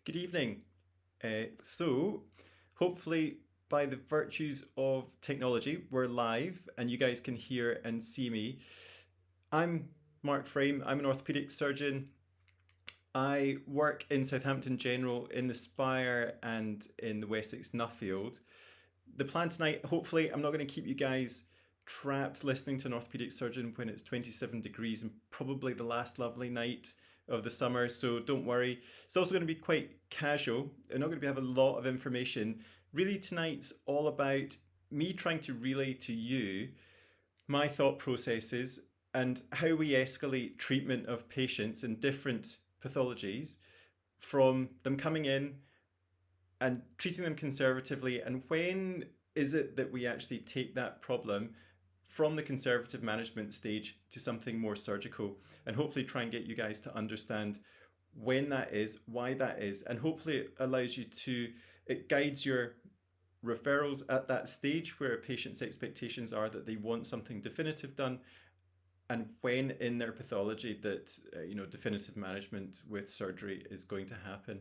Good evening. So, hopefully, by the virtues of technology, we're live and you guys can hear and see me. I'm Mark Frame, I'm an orthopedic surgeon. I work in Southampton General, in the Spire, and in the Wessex Nuffield. The plan tonight, hopefully, I'm not going to keep you guys trapped listening to an orthopedic surgeon when it's 27 degrees and probably the last lovely night of the summer, so don't worry. It's also going to be quite casual. I'm not going to have a lot of information. Really, tonight's all about me trying to relay to you my thought processes and how we escalate treatment of patients in different pathologies from them coming in and treating them conservatively, and when is it that we actually take that problem from the conservative management stage to something more surgical, and hopefully try and get you guys to understand when that is, why that is, and hopefully it allows you to, it guides your referrals at that stage where a patient's expectations are that they want something definitive done, and when in their pathology that definitive management with surgery is going to happen.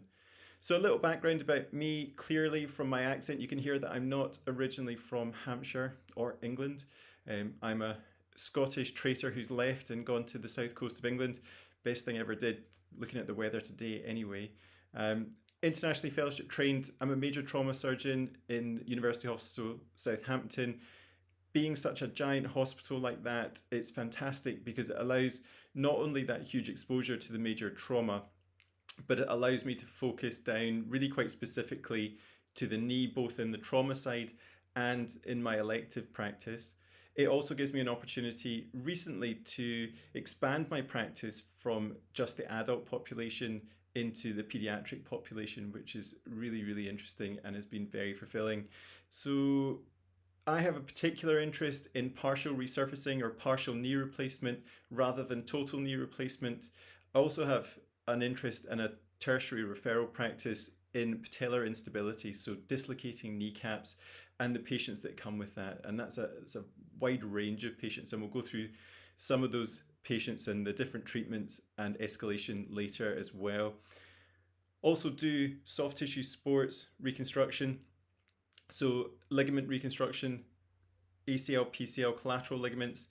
So a little background about me. Clearly from my accent you can hear that I'm not originally from Hampshire or England. I'm a Scottish traitor who's left and gone to the south coast of England. Best thing I ever did, looking at the weather today anyway. Internationally fellowship trained. I'm a major trauma surgeon in University Hospital Southampton. Being such a giant hospital like that, it's fantastic because it allows not only that huge exposure to the major trauma, but it allows me to focus down really quite specifically to the knee, both in the trauma side and in my elective practice. It also gives me an opportunity recently to expand my practice from just the adult population into the pediatric population, which is really, really interesting and has been very fulfilling. So I have a particular interest in partial resurfacing or partial knee replacement rather than total knee replacement. I also have an interest in a tertiary referral practice in patellar instability, so dislocating kneecaps and the patients that come with that. And it's a wide range of patients, and we'll go through some of those patients and the different treatments and escalation later as well. Also do soft tissue sports reconstruction, so ligament reconstruction, ACL, PCL, collateral ligaments.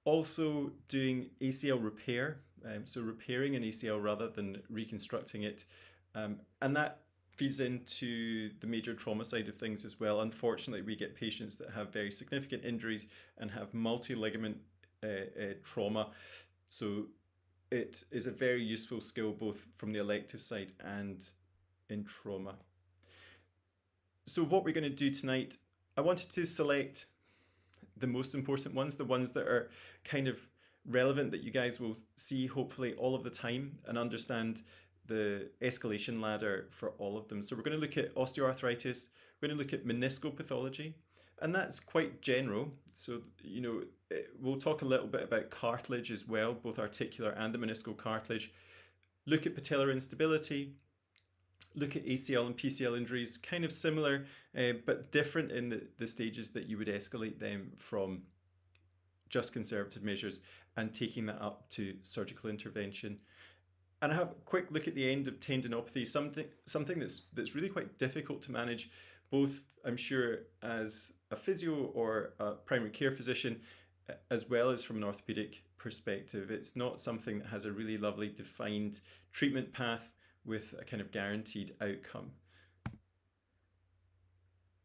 Also doing ACL repair, so repairing an ACL rather than reconstructing it. And that feeds into the major trauma side of things as well. Unfortunately, we get patients that have very significant injuries and have multi-ligament trauma. So it is a very useful skill both from the elective side and in trauma. So what we're going to do tonight, I wanted to select the most important ones, the ones that are kind of relevant that you guys will see hopefully all of the time and understand the escalation ladder for all of them. So we're going to look at osteoarthritis, we're going to look at meniscal pathology, and that's quite general. So, we'll talk a little bit about cartilage as well, both articular and the meniscal cartilage. Look at patellar instability, look at ACL and PCL injuries, kind of similar, but different in the stages that you would escalate them from just conservative measures and taking that up to surgical intervention. And I have a quick look at the end of tendinopathy, something that's really quite difficult to manage, both I'm sure as a physio or a primary care physician, as well as from an orthopedic perspective. It's not something that has a really lovely defined treatment path with a kind of guaranteed outcome.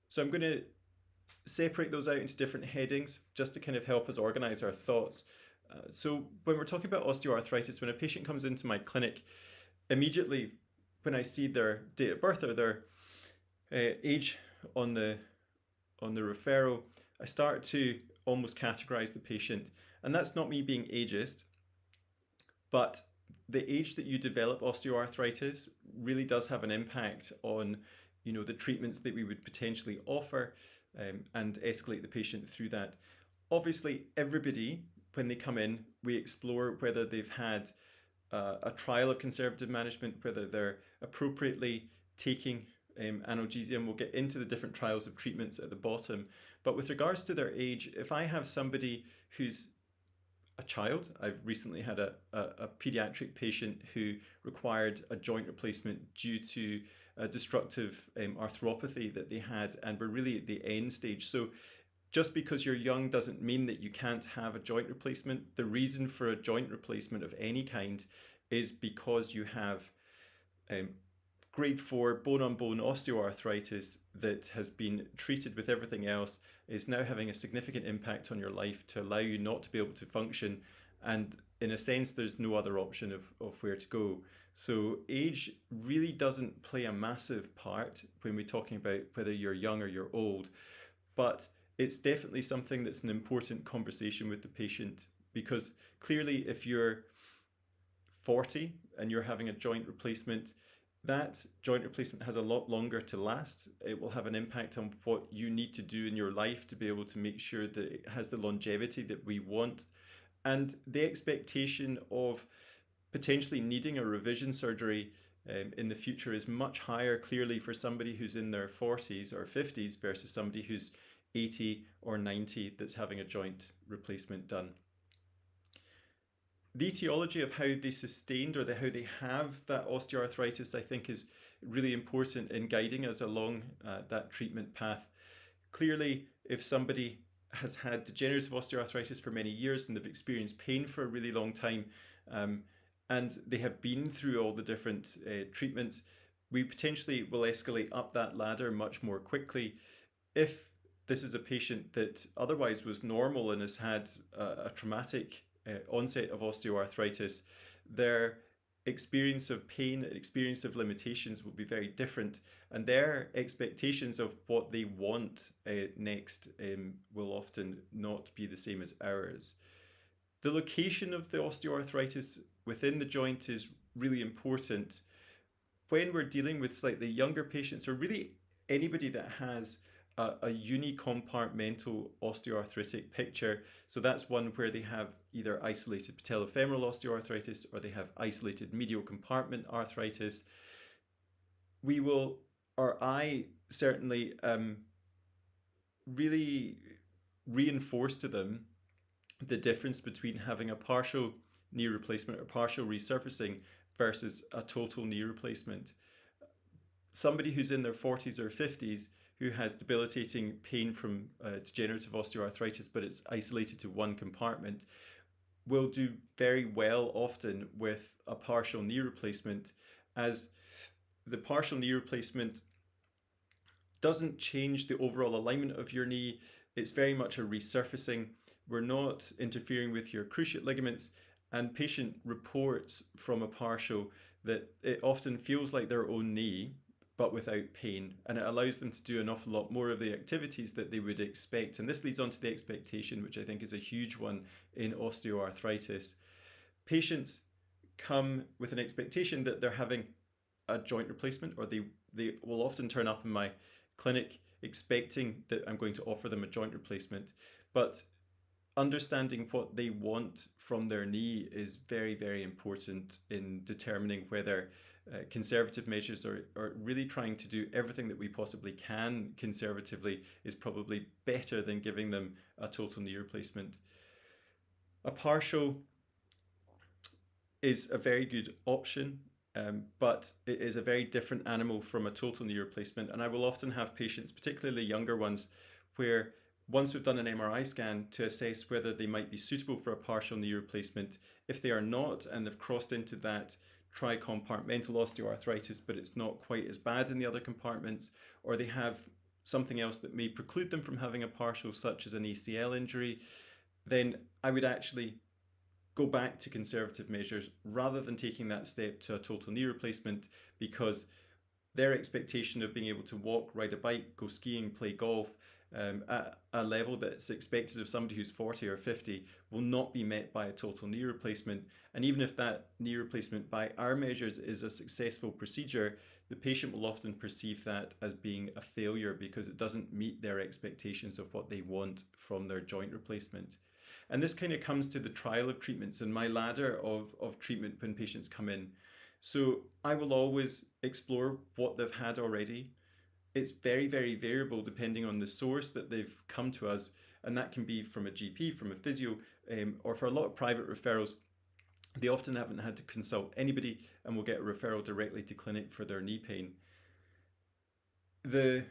So I'm going to separate those out into different headings just to kind of help us organize our thoughts. So when we're talking about osteoarthritis, when a patient comes into my clinic, immediately when I see their date of birth or their age on the referral, I start to almost categorize the patient. And that's not me being ageist, but the age that you develop osteoarthritis really does have an impact on the treatments that we would potentially offer, and escalate the patient through that. Obviously, everybody, when they come in, we explore whether they've had a trial of conservative management, whether they're appropriately taking analgesia, and we'll get into the different trials of treatments at the bottom. But with regards to their age, if I have somebody who's a child. I've recently had a pediatric patient who required a joint replacement due to a destructive arthropathy that they had, and were really at the end stage. So just because you're young doesn't mean that you can't have a joint replacement. The reason for a joint replacement of any kind is because you have um, grade 4 bone-on-bone osteoarthritis that has been treated with everything else, is now having a significant impact on your life to allow you not to be able to function. And in a sense, there's no other option of where to go. So age really doesn't play a massive part when we're talking about whether you're young or you're old. But it's definitely something that's an important conversation with the patient, because clearly if you're 40 and you're having a joint replacement, that joint replacement has a lot longer to last. It will have an impact on what you need to do in your life to be able to make sure that it has the longevity that we want. And the expectation of potentially needing a revision surgery in the future is much higher, clearly, for somebody who's in their 40s or 50s versus somebody who's 80 or 90 that's having a joint replacement done. The etiology of how they sustained or how they have that osteoarthritis, I think, is really important in guiding us along that treatment path. Clearly, if somebody has had degenerative osteoarthritis for many years and they've experienced pain for a really long time, and they have been through all the different treatments, we potentially will escalate up that ladder much more quickly. If this is a patient that otherwise was normal and has had a traumatic onset of osteoarthritis, their experience of pain and experience of limitations will be very different, and their expectations of what they want next will often not be the same as ours. The location of the osteoarthritis within the joint is really important. When we're dealing with slightly younger patients, or really anybody that has a unicompartmental osteoarthritic picture, so that's one where they have either isolated patellofemoral osteoarthritis or they have isolated medial compartment arthritis, we will, or I certainly really reinforce to them the difference between having a partial knee replacement or partial resurfacing versus a total knee replacement. Somebody who's in their 40s or 50s who has debilitating pain from degenerative osteoarthritis, but it's isolated to one compartment, will do very well often with a partial knee replacement, as the partial knee replacement doesn't change the overall alignment of your knee. It's very much a resurfacing. We're not interfering with your cruciate ligaments, and patient reports from a partial that it often feels like their own knee, but without pain, and it allows them to do an awful lot more of the activities that they would expect. And this leads on to the expectation, which I think is a huge one in osteoarthritis. Patients come with an expectation that they're having a joint replacement, or they will often turn up in my clinic expecting that I'm going to offer them a joint replacement. But understanding what they want from their knee is very, very important in determining whether conservative measures or really trying to do everything that we possibly can conservatively is probably better than giving them a total knee replacement. A partial is a very good option, but it is a very different animal from a total knee replacement. And I will often have patients, particularly younger ones, where once we've done an MRI scan to assess whether they might be suitable for a partial knee replacement, if they are not and they've crossed into that tricompartmental osteoarthritis, but it's not quite as bad in the other compartments, or they have something else that may preclude them from having a partial, such as an ACL injury, then I would actually go back to conservative measures rather than taking that step to a total knee replacement, because their expectation of being able to walk, ride a bike, go skiing, play golf at a level that's expected of somebody who's 40 or 50 will not be met by a total knee replacement. And even if that knee replacement by our measures is a successful procedure, the patient will often perceive that as being a failure because it doesn't meet their expectations of what they want from their joint replacement. And this kind of comes to the trial of treatments and my ladder of treatment when patients come in. So I will always explore what they've had already. It's very, very variable depending on the source that they've come to us. and that can be from a GP, from a physio, or for a lot of private referrals, they often haven't had to consult anybody and will get a referral directly to clinic for their knee pain. The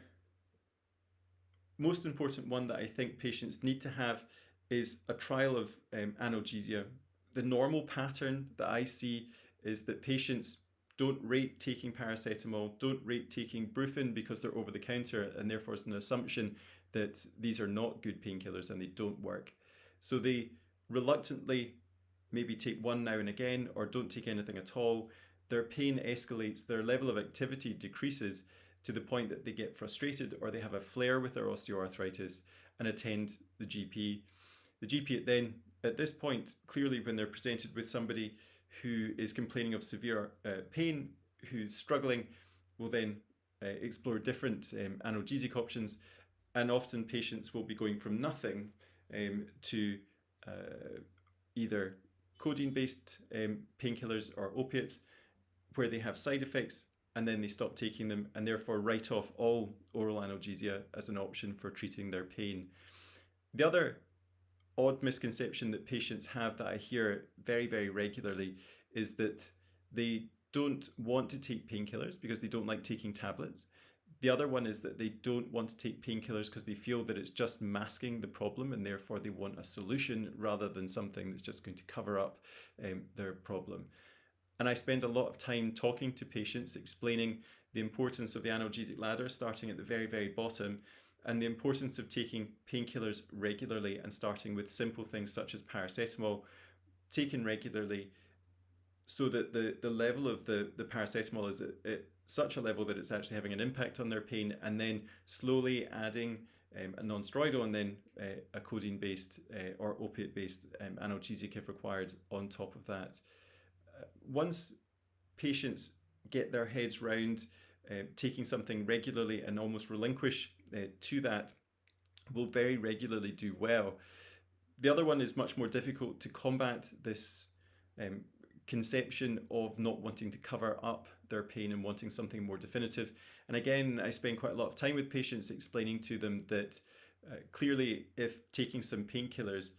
most important one that I think patients need to have is a trial of analgesia. The normal pattern that I see is that patients don't rate taking paracetamol, don't rate taking Brufen because they're over the counter, and therefore it's an assumption that these are not good painkillers and they don't work. So they reluctantly maybe take one now and again, or don't take anything at all. Their pain escalates, their level of activity decreases to the point that they get frustrated, or they have a flare with their osteoarthritis and attend the GP. The GP then, at this point, clearly when they're presented with somebody who is complaining of severe pain, who's struggling, will then explore different analgesic options, and often patients will be going from nothing to either codeine-based painkillers or opiates, where they have side effects, and then they stop taking them and therefore write off all oral analgesia as an option for treating their pain. The other odd misconception that patients have that I hear very, very regularly is that they don't want to take painkillers because they don't like taking tablets. The other one is that they don't want to take painkillers because they feel that it's just masking the problem, and therefore they want a solution rather than something that's just going to cover up their problem. And I spend a lot of time talking to patients, explaining the importance of the analgesic ladder, starting at the very, very bottom, and the importance of taking painkillers regularly and starting with simple things such as paracetamol, taken regularly, so that the level of the paracetamol is at such a level that it's actually having an impact on their pain, and then slowly adding a non-steroidal and then a codeine-based or opiate-based analgesic if required on top of that. Once patients get their heads round taking something regularly and almost relinquish to that, will very regularly do well. The other one is much more difficult to combat, this conception of not wanting to cover up their pain and wanting something more definitive. And again, I spend quite a lot of time with patients explaining to them that clearly if taking some painkillers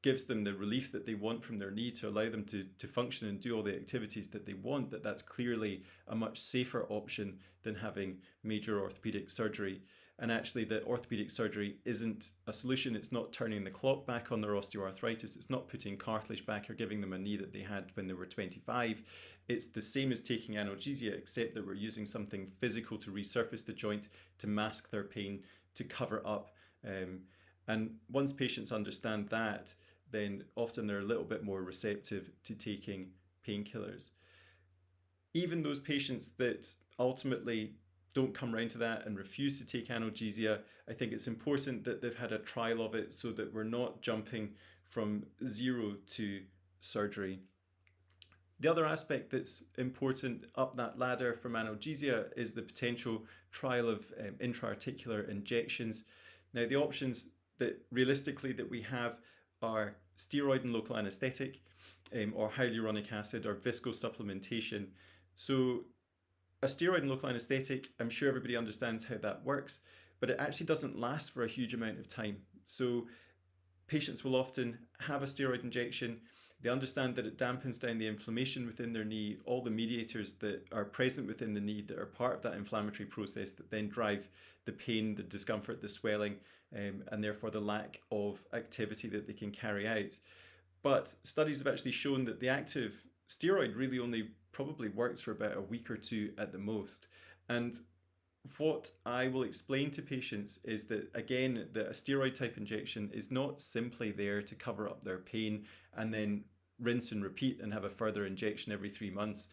gives them the relief that they want from their knee to allow them to function and do all the activities that they want, that's clearly a much safer option than having major orthopedic surgery. And actually that orthopedic surgery isn't a solution. It's not turning the clock back on their osteoarthritis. It's not putting cartilage back or giving them a knee that they had when they were 25. It's the same as taking analgesia, except that we're using something physical to resurface the joint, to mask their pain, to cover up. And once patients understand that, then often they're a little bit more receptive to taking painkillers. Even those patients that ultimately don't come round to that and refuse to take analgesia, I think it's important that they've had a trial of it so that we're not jumping from zero to surgery. The other aspect that's important up that ladder from analgesia is the potential trial of intraarticular injections. Now, the options that realistically that we have are steroid and local anesthetic, or hyaluronic acid or viscosupplementation. So a steroid and local anesthetic, I'm sure everybody understands how that works, but it actually doesn't last for a huge amount of time. So patients will often have a steroid injection. They understand that it dampens down the inflammation within their knee, all the mediators that are present within the knee that are part of that inflammatory process that then drive the pain, the discomfort, the swelling, and therefore the lack of activity that they can carry out. But studies have actually shown that the active steroid really only probably works for about a week or two at the most. And what I will explain to patients is that, again, that a steroid type injection is not simply there to cover up their pain and then rinse and repeat and have a further injection every 3 months.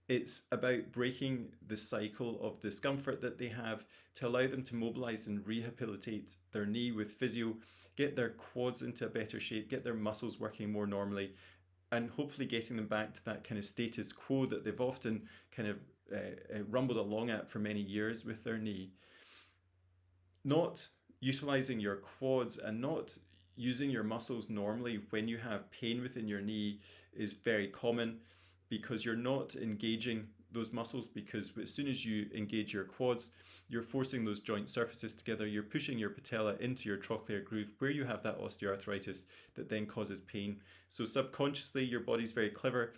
It's about breaking the cycle of discomfort that they have to allow them to mobilize and rehabilitate their knee with physio, get their quads into a better shape, get their muscles working more normally, and hopefully getting them back to that kind of status quo that they've often kind of rumbled along at for many years with their knee. Not utilizing your quads and not using your muscles normally when you have pain within your knee is very common, because you're not engaging those muscles, because as soon as you engage your quads, you're forcing those joint surfaces together, you're pushing your patella into your trochlear groove where you have that osteoarthritis that then causes pain. So subconsciously, your body's very clever.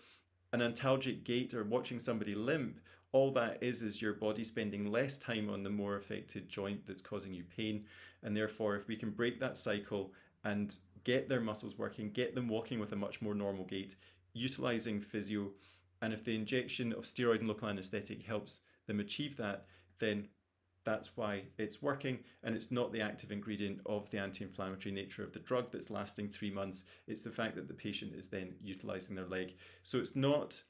An antalgic gait or watching somebody limp, all that is your body spending less time on the more affected joint that's causing you pain. And therefore, if we can break that cycle and get their muscles working, get them walking with a much more normal gait, utilizing physio, and if the injection of steroid and local anesthetic helps them achieve that, then that's why it's working, and it's not the active ingredient of the anti-inflammatory nature of the drug that's lasting 3 months. It's the fact that the patient is then utilizing their leg. So it's not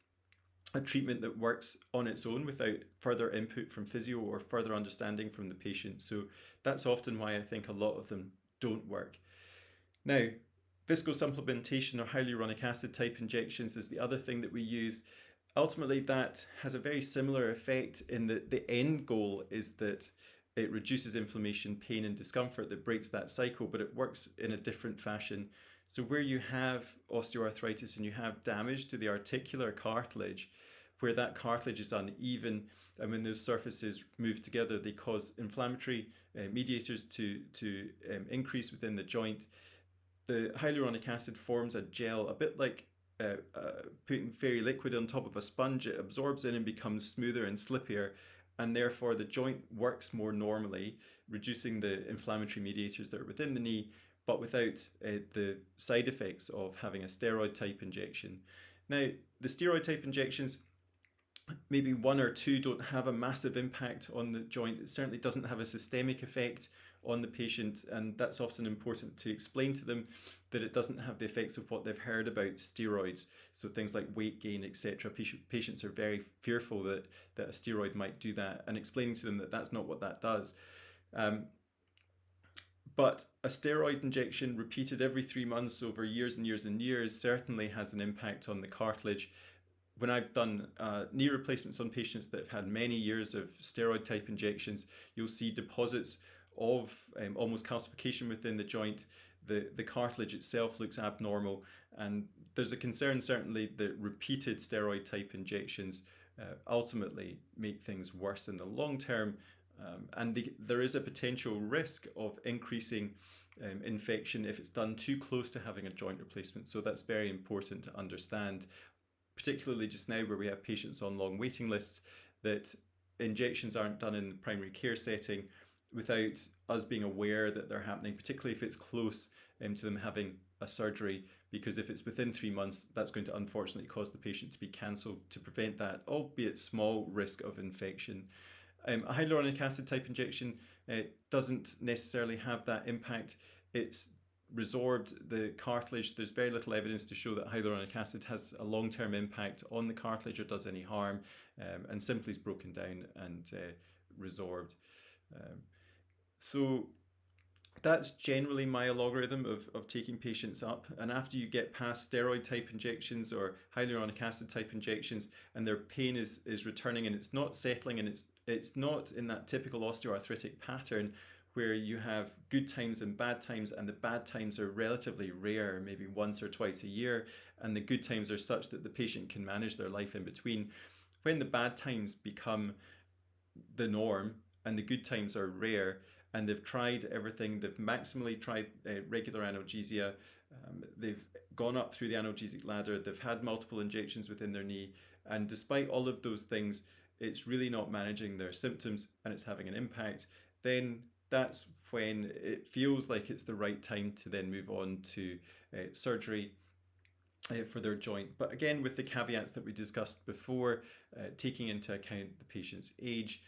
a treatment that works on its own without further input from physio or further understanding from the patient. So that's often why I think a lot of them don't work. Now, viscosupplementation or hyaluronic acid type injections is the other thing that we use. Ultimately, that has a very similar effect in that the end goal is that it reduces inflammation, pain, and discomfort, that breaks that cycle, but it works in a different fashion. So where you have osteoarthritis and you have damage to the articular cartilage, where that cartilage is uneven, and when those surfaces move together, they cause inflammatory mediators to increase within the joint. The hyaluronic acid forms a gel, a bit like putting fairy liquid on top of a sponge. It absorbs in and becomes smoother and slippier, and therefore the joint works more normally, reducing the inflammatory mediators that are within the knee, but without the side effects of having a steroid type injection. Now, the steroid type injections, maybe 1 or 2 don't have a massive impact on the joint. It certainly doesn't have a systemic effect on the patient, and that's often important to explain to them, that it doesn't have the effects of what they've heard about steroids. So things like weight gain, etc. Patients are very fearful that a steroid might do that, and explaining to them that that's not what that does. But a steroid injection repeated every 3 months over years and years and years certainly has an impact on the cartilage. When I've done knee replacements on patients that have had many years of steroid type injections, you'll see deposits of almost calcification within the joint. The cartilage itself looks abnormal, and there's a concern certainly that repeated steroid type injections ultimately make things worse in the long term, and there is a potential risk of increasing infection if it's done too close to having a joint replacement. So that's very important to understand, particularly just now where we have patients on long waiting lists, that injections aren't done in the primary care setting without us being aware that they're happening, particularly if it's close to them having a surgery, because if it's within 3 months, that's going to unfortunately cause the patient to be cancelled to prevent that, albeit small, risk of infection. A hyaluronic acid type injection doesn't necessarily have that impact. It's resorbed the cartilage. There's very little evidence to show that hyaluronic acid has a long-term impact on the cartilage or does any harm, and simply is broken down and resorbed. So that's generally my algorithm of taking patients up. And after you get past steroid type injections or hyaluronic acid type injections, and their pain is returning and it's not settling, and it's not in that typical osteoarthritic pattern where you have good times and bad times, and the bad times are relatively rare, maybe once or twice a year, and the good times are such that the patient can manage their life in between. When the bad times become the norm and the good times are rare, and they've tried everything, they've maximally tried regular analgesia, they've gone up through the analgesic ladder, they've had multiple injections within their knee, and despite all of those things, it's really not managing their symptoms and it's having an impact, then that's when it feels like it's the right time to then move on to surgery for their joint. But again, with the caveats that we discussed before, taking into account the patient's age,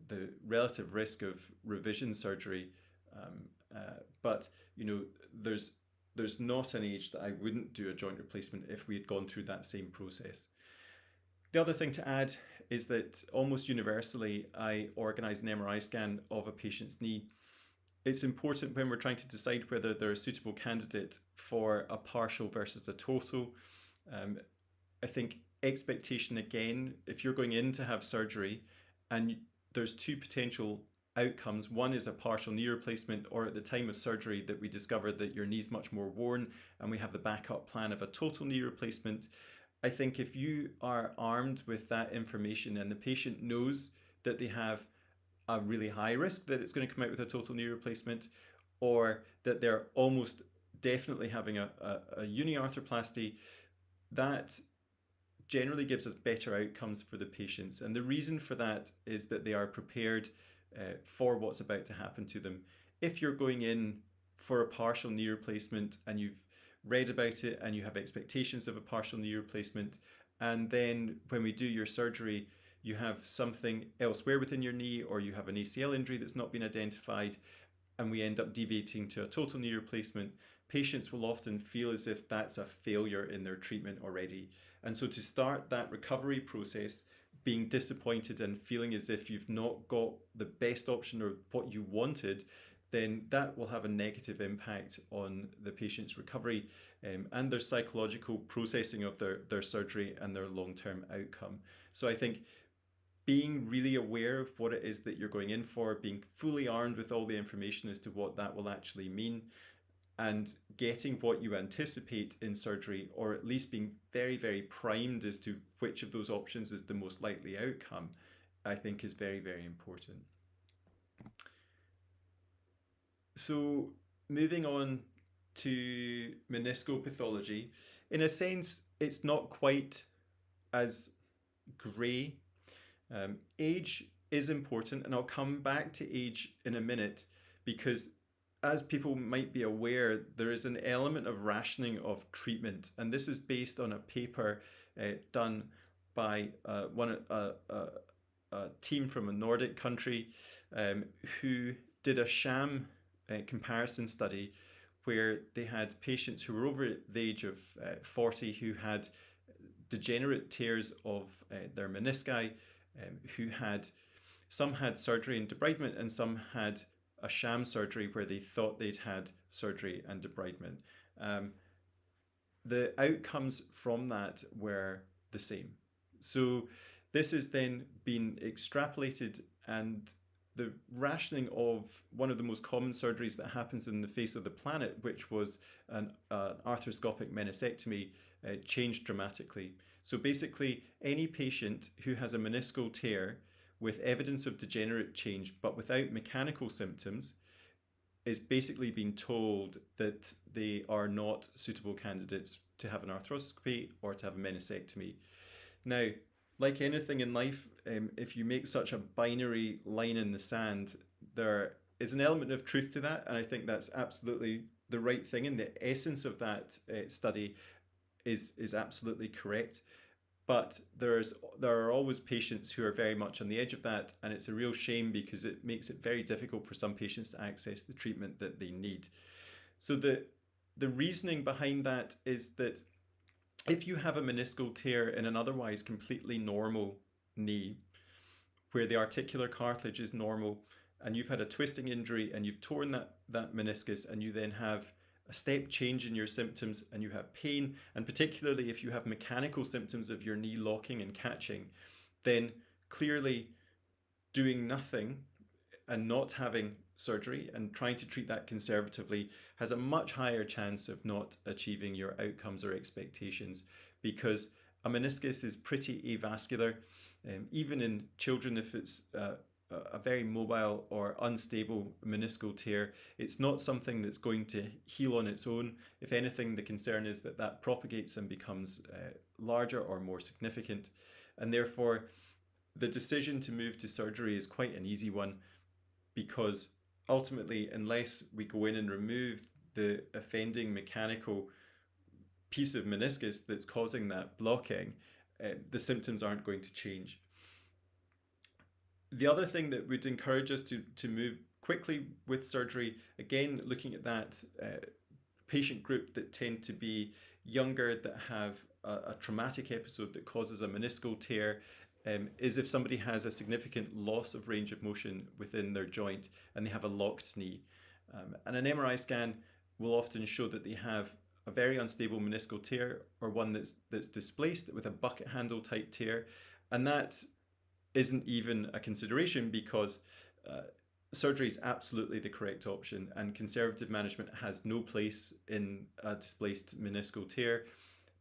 the relative risk of revision surgery, but you know, there's not an age that I wouldn't do a joint replacement if we had gone through that same process. The other thing to add is that almost universally I organise an MRI scan of a patient's knee. It's important when we're trying to decide whether they're a suitable candidate for a partial versus a total. I think expectation again, if you're going in to have surgery and there's 2 potential outcomes, one is a partial knee replacement, or at the time of surgery that we discovered that your knee's much more worn and we have the backup plan of a total knee replacement. I think if you are armed with that information and the patient knows that they have a really high risk that it's going to come out with a total knee replacement, or that they're almost definitely having a uni arthroplasty, that generally gives us better outcomes for the patients. And the reason for that is that they are prepared for what's about to happen to them. If you're going in for a partial knee replacement and you've read about it and you have expectations of a partial knee replacement, and then when we do your surgery, you have something elsewhere within your knee, or you have an ACL injury that's not been identified, and we end up deviating to a total knee replacement, patients will often feel as if that's a failure in their treatment already. And so to start that recovery process being disappointed and feeling as if you've not got the best option or what you wanted, then that will have a negative impact on the patient's recovery and their psychological processing of their surgery and their long-term outcome. So I think being really aware of what it is that you're going in for, being fully armed with all the information as to what that will actually mean, and getting what you anticipate in surgery, or at least being very, very primed as to which of those options is the most likely outcome, I think is very, very important. So moving on to meniscal pathology, in a sense, it's not quite as grey. Age is important, and I'll come back to age in a minute, because as people might be aware, there is an element of rationing of treatment, and this is based on a paper done by a team from a Nordic country who did a sham comparison study where they had patients who were over the age of 40 who had degenerate tears of their menisci, some had surgery and debridement, and some had a sham surgery where they thought they'd had surgery and debridement. The outcomes from that were the same. So this has then been extrapolated, and the rationing of one of the most common surgeries that happens in the face of the planet, which was an arthroscopic meniscectomy, changed dramatically. So basically, any patient who has a meniscal tear with evidence of degenerate change but without mechanical symptoms is basically being told that they are not suitable candidates to have an arthroscopy or to have a meniscectomy. Now, like anything in life, if you make such a binary line in the sand, there is an element of truth to that, and I think that's absolutely the right thing, and the essence of that study is absolutely correct. But there are always patients who are very much on the edge of that, and it's a real shame because it makes it very difficult for some patients to access the treatment that they need. So the reasoning behind that is that if you have a meniscal tear in an otherwise completely normal knee, where the articular cartilage is normal, and you've had a twisting injury and you've torn that meniscus, and you then have a step change in your symptoms and you have pain, and particularly if you have mechanical symptoms of your knee locking and catching, then clearly doing nothing and not having surgery and trying to treat that conservatively has a much higher chance of not achieving your outcomes or expectations, because a meniscus is pretty avascular. Even in children, if it's a very mobile or unstable meniscal tear, it's not something that's going to heal on its own. If anything, the concern is that that propagates and becomes larger or more significant. And therefore, the decision to move to surgery is quite an easy one, because ultimately, unless we go in and remove the offending mechanical piece of meniscus that's causing that blocking, the symptoms aren't going to change. The other thing that would encourage us to move quickly with surgery, again, looking at that patient group that tend to be younger, that have a traumatic episode that causes a meniscal tear, is if somebody has a significant loss of range of motion within their joint and they have a locked knee. And an MRI scan will often show that they have a very unstable meniscal tear, or one that's displaced with a bucket handle type tear. And that isn't even a consideration, because surgery is absolutely the correct option, and conservative management has no place in a displaced meniscal tear.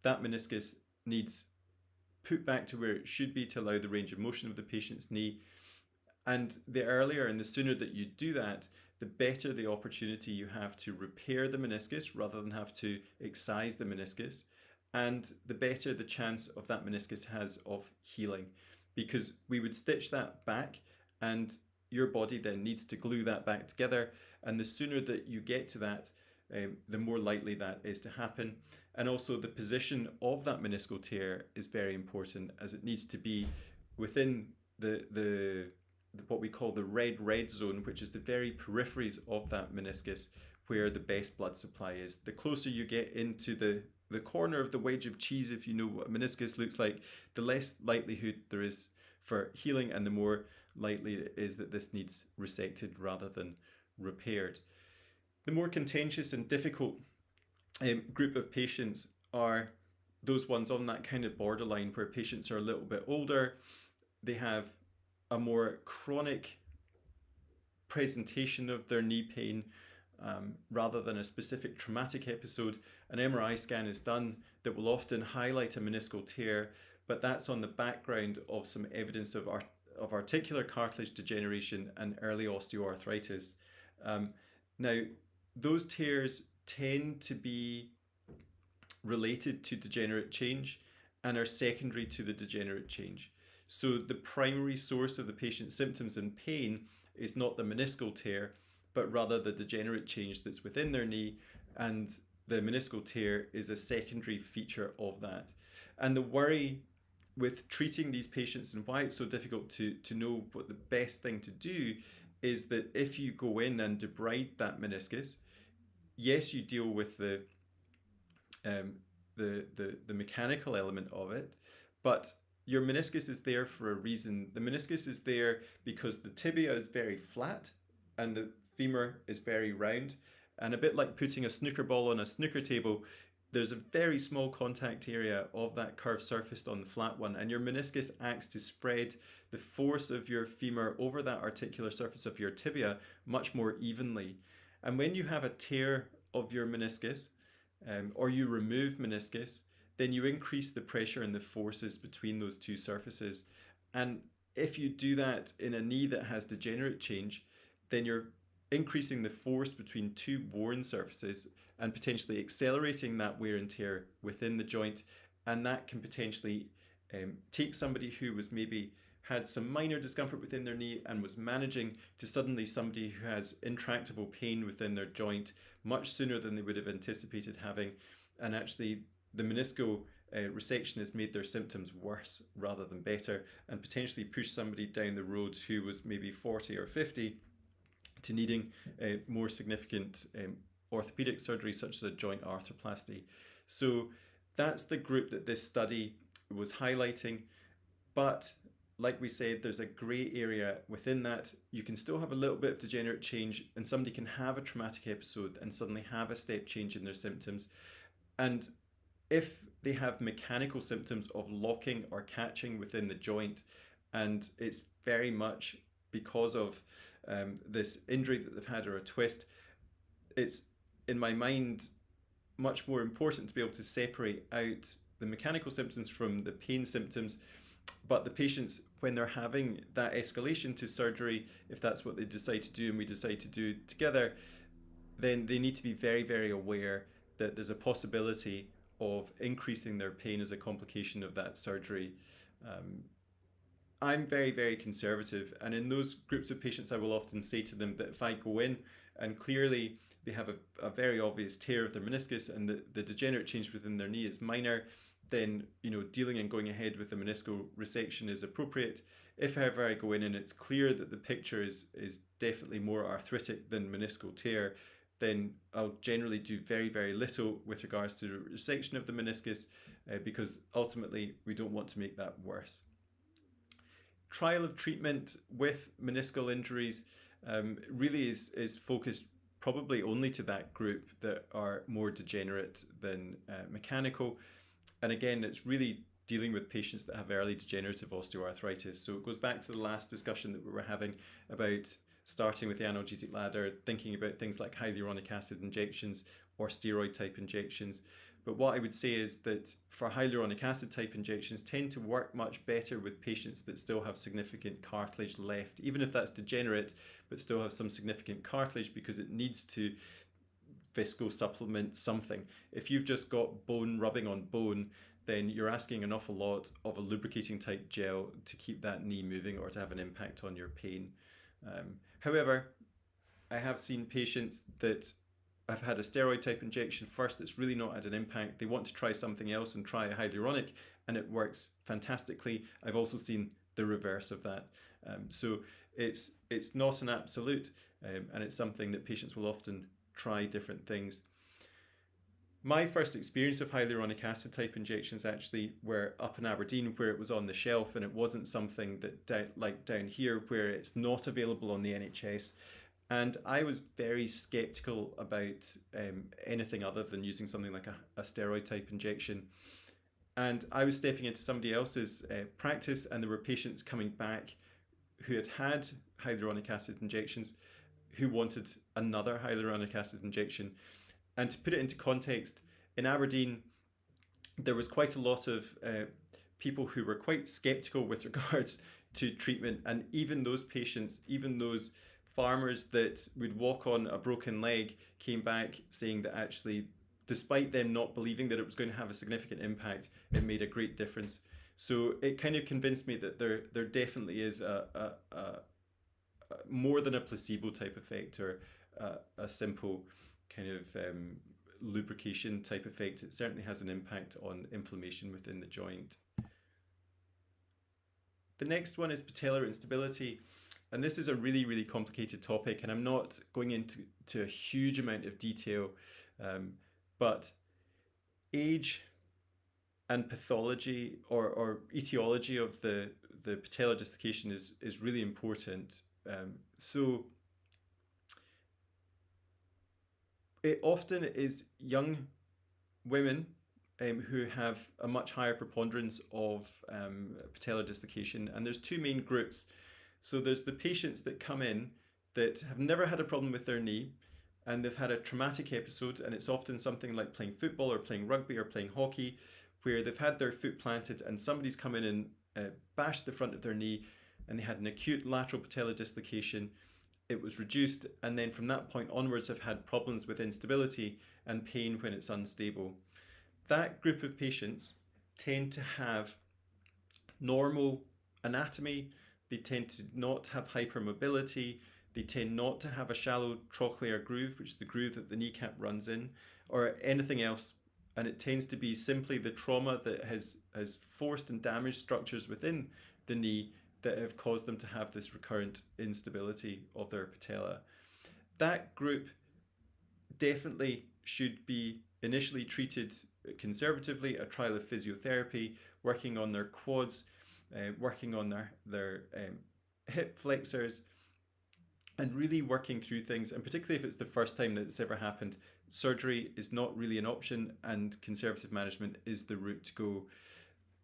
That meniscus needs put back to where it should be to allow the range of motion of the patient's knee. And the earlier and the sooner that you do that, the better the opportunity you have to repair the meniscus rather than have to excise the meniscus, and the better the chance of that meniscus has of healing, because we would stitch that back and your body then needs to glue that back together, and the sooner that you get to that, the more likely that is to happen. And also the position of that meniscal tear is very important, as it needs to be within the what we call the red zone, which is the very peripheries of that meniscus where the best blood supply is. The closer you get into the corner of the wedge of cheese, if you know what a meniscus looks like, the less likelihood there is for healing, and the more likely it is that this needs resected rather than repaired. The more contentious and difficult group of patients are those ones on that kind of borderline where patients are a little bit older, they have a more chronic presentation of their knee pain, rather than a specific traumatic episode. An MRI scan is done that will often highlight a meniscal tear, but that's on the background of some evidence of articular cartilage degeneration and early osteoarthritis. Now, those tears tend to be related to degenerate change and are secondary to the degenerate change. So the primary source of the patient's symptoms and pain is not the meniscal tear, but rather the degenerate change that's within their knee, and the meniscal tear is a secondary feature of that. And the worry with treating these patients, and why it's so difficult to know what the best thing to do, is that if you go in and debride that meniscus, yes, you deal with the mechanical element of it, but your meniscus is there for a reason. The meniscus is there because the tibia is very flat and the femur is very round. And a bit like putting a snooker ball on a snooker table, there's a very small contact area of that curved surface on the flat one, and your meniscus acts to spread the force of your femur over that articular surface of your tibia much more evenly. And when you have a tear of your meniscus, or you remove meniscus, then you increase the pressure and the forces between those two surfaces. And if you do that in a knee that has degenerate change, then you're increasing the force between two worn surfaces and potentially accelerating that wear and tear within the joint. And that can potentially take somebody who was maybe had some minor discomfort within their knee and was managing, to suddenly somebody who has intractable pain within their joint much sooner than they would have anticipated having. And actually the meniscal resection has made their symptoms worse rather than better, and potentially pushed somebody down the road who was maybe 40 or 50 to needing more significant orthopedic surgery, such as a joint arthroplasty. So that's the group that this study was highlighting. But like we said, there's a grey area within that. You can still have a little bit of degenerate change, and somebody can have a traumatic episode and suddenly have a step change in their symptoms. And if they have mechanical symptoms of locking or catching within the joint, and it's very much because of this injury that they've had or a twist, it's, in my mind, much more important to be able to separate out the mechanical symptoms from the pain symptoms. But the patients, when they're having that escalation to surgery, if that's what they decide to do and we decide to do together, then they need to be very, very aware that there's a possibility of increasing their pain as a complication of that surgery. I'm very, very conservative, and in those groups of patients I will often say to them that if I go in and clearly they have a very obvious tear of their meniscus and the degenerate change within their knee is minor, then dealing and going ahead with the meniscal resection is appropriate. If, however, I go in and it's clear that the picture is definitely more arthritic than meniscal tear, then I'll generally do very, very little with regards to the resection of the meniscus, because ultimately we don't want to make that worse. Trial of treatment with meniscal injuries really is focused probably only to that group that are more degenerate than mechanical. And again, it's really dealing with patients that have early degenerative osteoarthritis. So it goes back to the last discussion that we were having about starting with the analgesic ladder, thinking about things like hyaluronic acid injections or steroid type injections. But what I would say is that for hyaluronic acid type injections tend to work much better with patients that still have significant cartilage left, even if that's degenerate, but still have some significant cartilage, because it needs to visco supplement something. If you've just got bone rubbing on bone, then you're asking an awful lot of a lubricating type gel to keep that knee moving or to have an impact on your pain. However, I have seen patients that have had a steroid type injection first that's really not had an impact. They want to try something else and try a hyaluronic, and it works fantastically. I've also seen the reverse of that. So it's not an absolute, and it's something that patients will often try different things. My first experience of hyaluronic acid type injections actually were up in Aberdeen, where it was on the shelf, and it wasn't something that like down here where it's not available on the NHS. And I was very skeptical about anything other than using something like a steroid type injection. And I was stepping into somebody else's practice, and there were patients coming back who had had hyaluronic acid injections who wanted another hyaluronic acid injection. And to put it into context, in Aberdeen, there was quite a lot of people who were quite skeptical with regards to treatment. And even those patients, even those farmers that would walk on a broken leg, came back saying that actually, despite them not believing that it was going to have a significant impact, it made a great difference. So it kind of convinced me that there definitely is a more than a placebo type effect, or a simple kind of lubrication type effect. It certainly has an impact on inflammation within the joint. The next one is patellar instability. And this is a really, really complicated topic, and I'm not going into a huge amount of detail, but age and pathology or etiology of the patellar dislocation is really important. So it often is young women who have a much higher preponderance of patellar dislocation, and there's two main groups. So there's the patients that come in that have never had a problem with their knee, and they've had a traumatic episode, and it's often something like playing football or playing rugby or playing hockey, where they've had their foot planted and somebody's come in and bashed the front of their knee, and they had an acute lateral patellar dislocation. It was reduced, and then from that point onwards have had problems with instability and pain when it's unstable. That group of patients tend to have normal anatomy. They tend to not have hypermobility. They tend not to have a shallow trochlear groove, which is the groove that the kneecap runs in, or anything else. And it tends to be simply the trauma that has forced and damaged structures within the knee that have caused them to have this recurrent instability of their patella. That group definitely should be initially treated conservatively, a trial of physiotherapy, working on their quads, working on their hip flexors, and really working through things. And particularly if it's the first time that it's ever happened, surgery is not really an option, and conservative management is the route to go.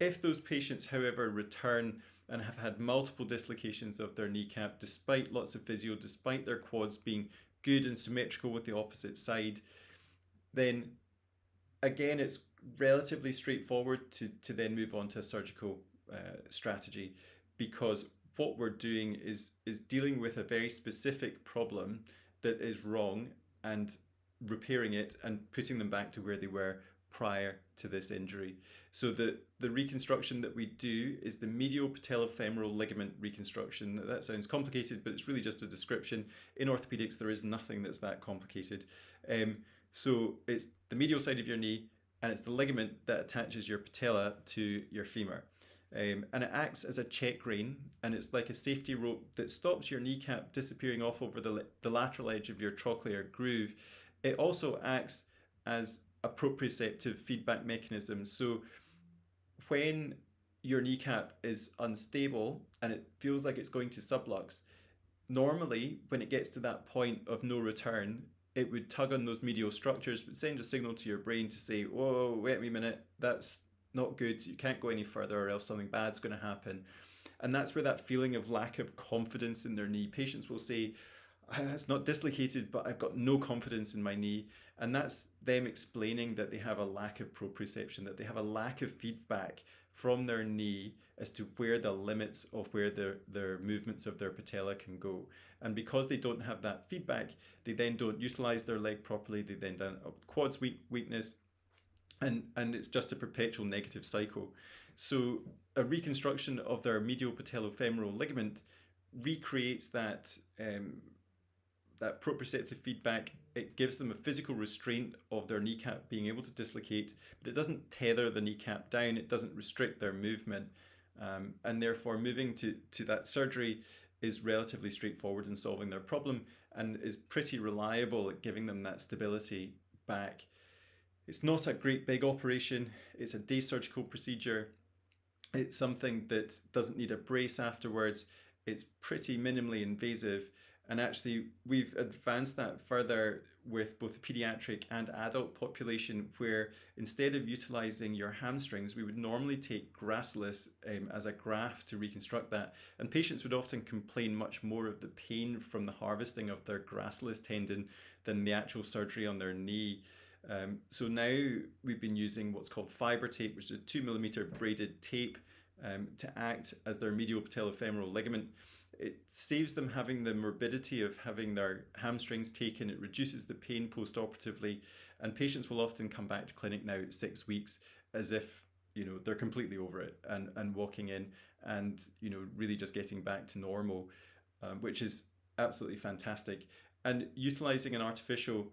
If those patients, however, return and have had multiple dislocations of their kneecap, despite lots of physio, despite their quads being good and symmetrical with the opposite side, then again, it's relatively straightforward to then move on to a surgical strategy, because what we're doing is dealing with a very specific problem that is wrong and repairing it and putting them back to where they were prior to this injury. So the reconstruction that we do is the medial patellofemoral ligament reconstruction. That sounds complicated, but it's really just a description. In orthopedics, there is nothing that's that complicated. So it's the medial side of your knee, and it's the ligament that attaches your patella to your femur. And it acts as a check rein, and it's like a safety rope that stops your kneecap disappearing off over the lateral edge of your trochlear groove. It also acts as a proprioceptive feedback mechanism. So when your kneecap is unstable and it feels like it's going to sublux, normally when it gets to that point of no return, it would tug on those medial structures, but send a signal to your brain to say, whoa, wait a minute, that's not good, you can't go any further or else something bad's going to happen. And that's where that feeling of lack of confidence in their knee, patients will say, It's not dislocated, but I've got no confidence in my knee. And that's them explaining that they have a lack of proprioception, that they have a lack of feedback from their knee as to where the limits of where their movements of their patella can go. And because they don't have that feedback, they then don't utilize their leg properly. They then end up with quads weakness, and it's just a perpetual negative cycle. So a reconstruction of their medial patellofemoral ligament recreates that proprioceptive feedback. It gives them a physical restraint of their kneecap being able to dislocate, but it doesn't tether the kneecap down. It doesn't restrict their movement, and therefore moving to that surgery is relatively straightforward in solving their problem and is pretty reliable at giving them that stability back. It's not a great big operation. It's a day surgical procedure. It's something that doesn't need a brace afterwards. It's pretty minimally invasive. And actually, we've advanced that further with both the pediatric and adult population, where instead of utilizing your hamstrings, we would normally take gracilis as a graft to reconstruct that. And patients would often complain much more of the pain from the harvesting of their gracilis tendon than the actual surgery on their knee. So now we've been using what's called fiber tape, which is a 2mm braided tape to act as their medial patellofemoral ligament. It saves them having the morbidity of having their hamstrings taken. It reduces the pain post-operatively, and patients will often come back to clinic now at 6 weeks as if they're completely over it and walking in and really just getting back to normal, which is absolutely fantastic. And utilizing an artificial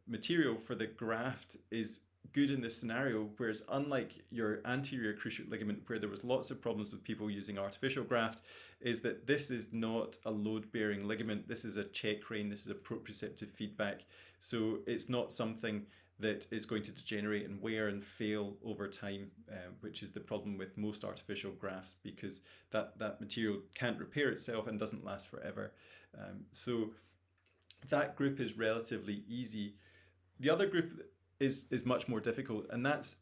material for the graft is good in this scenario, whereas unlike your anterior cruciate ligament, where there was lots of problems with people using artificial graft, is that this is not a load-bearing ligament. This is a check rein. This is a proprioceptive feedback. So it's not something that is going to degenerate and wear and fail over time, which is the problem with most artificial grafts, because that material can't repair itself and doesn't last forever. So that group is relatively easy. The other group is much more difficult, and that's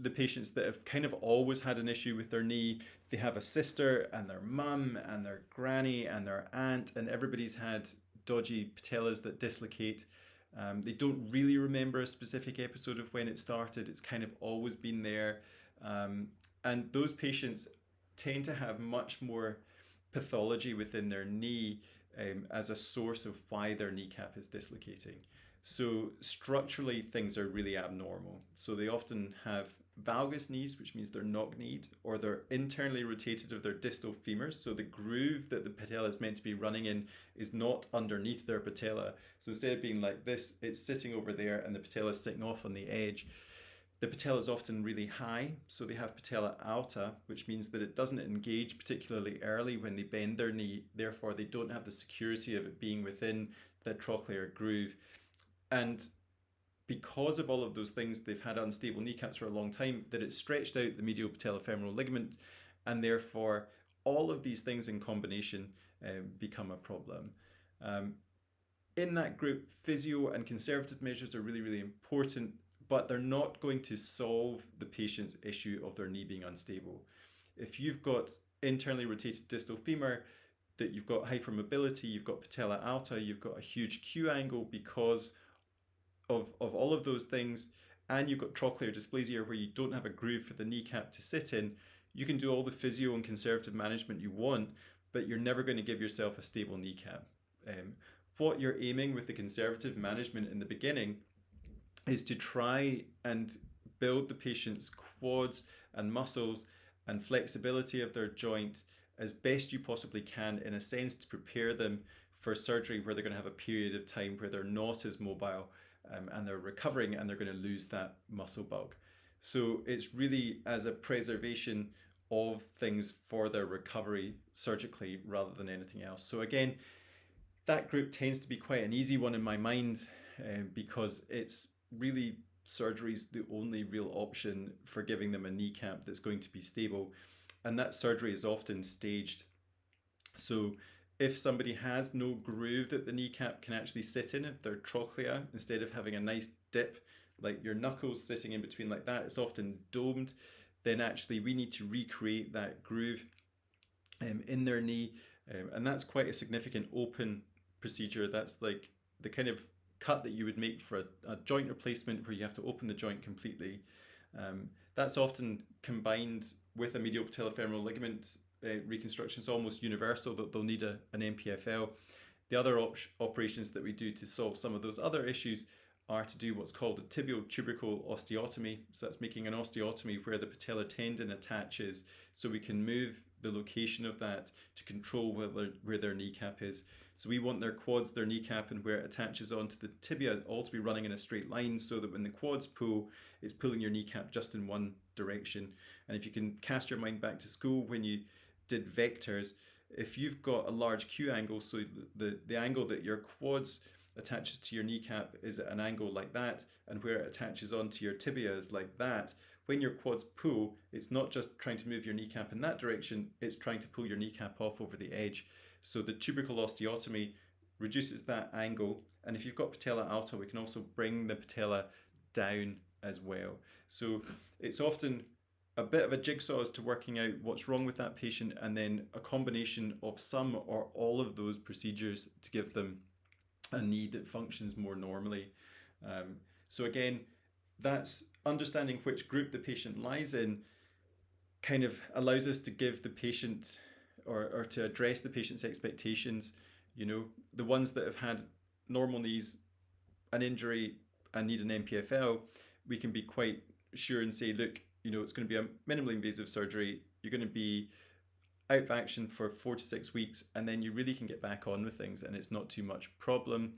the patients that have kind of always had an issue with their knee. They have a sister and their mum and their granny and their aunt, and everybody's had dodgy patellas that dislocate. They don't really remember a specific episode of when it started. It's kind of always been there. And those patients tend to have much more pathology within their knee as a source of why their kneecap is dislocating. So structurally, things are really abnormal. So they often have valgus knees, which means they're knock-kneed, or they're internally rotated of their distal femurs. So the groove that the patella is meant to be running in is not underneath their patella. So instead of being like this, it's sitting over there and the patella is sitting off on the edge. The patella is often really high, so they have patella alta, which means that it doesn't engage particularly early when they bend their knee. Therefore, they don't have the security of it being within the trochlear groove. And because of all of those things, they've had unstable kneecaps for a long time, that it's stretched out the medial patellofemoral ligament, and therefore all of these things in combination become a problem. In that group, physio and conservative measures are really, really important, but they're not going to solve the patient's issue of their knee being unstable. If you've got internally rotated distal femur, that you've got hypermobility, you've got patella alta, you've got a huge Q angle because of all of those things, and you've got trochlear dysplasia where you don't have a groove for the kneecap to sit in, you can do all the physio and conservative management you want, but you're never going to give yourself a stable kneecap. What you're aiming with the conservative management in the beginning is to try and build the patient's quads and muscles and flexibility of their joint as best you possibly can, in a sense to prepare them for surgery where they're going to have a period of time where they're not as mobile and they're recovering and they're going to lose that muscle bulk. So it's really as a preservation of things for their recovery surgically rather than anything else. So again, that group tends to be quite an easy one in my mind because it's really surgery's the only real option for giving them a kneecap that's going to be stable, and that surgery is often staged. So if somebody has no groove that the kneecap can actually sit in, if their trochlea, instead of having a nice dip like your knuckles sitting in between like that, it's often domed, then actually we need to recreate that groove in their knee, and that's quite a significant open procedure. That's like the kind of cut that you would make for a joint replacement where you have to open the joint completely. That's often combined with a medial patellofemoral ligament reconstruction. It's almost universal that they'll need an MPFL. The other operations that we do to solve some of those other issues are to do what's called a tibial tubercle osteotomy. So that's making an osteotomy where the patellar tendon attaches, so we can move the location of that to control where their kneecap is. So we want their quads, their kneecap, and where it attaches onto the tibia all to be running in a straight line, so that when the quads pull, it's pulling your kneecap just in one direction. And if you can cast your mind back to school when you did vectors, if you've got a large Q angle, so the angle that your quads attaches to your kneecap is at an angle like that, and where it attaches onto your tibia is like that, when your quads pull, it's not just trying to move your kneecap in that direction, it's trying to pull your kneecap off over the edge. So the tubercle osteotomy reduces that angle, and if you've got patella alta, we can also bring the patella down as well. So it's often a bit of a jigsaw as to working out what's wrong with that patient, and then a combination of some or all of those procedures to give them a knee that functions more normally. So again, that's understanding which group the patient lies in kind of allows us to give the patient or to address the patient's expectations. You know, the ones that have had normal knees, an injury, and need an MPFL, we can be quite sure and say, look, you know, it's going to be a minimally invasive surgery. You're going to be out of action for 4 to 6 weeks, and then you really can get back on with things and it's not too much problem.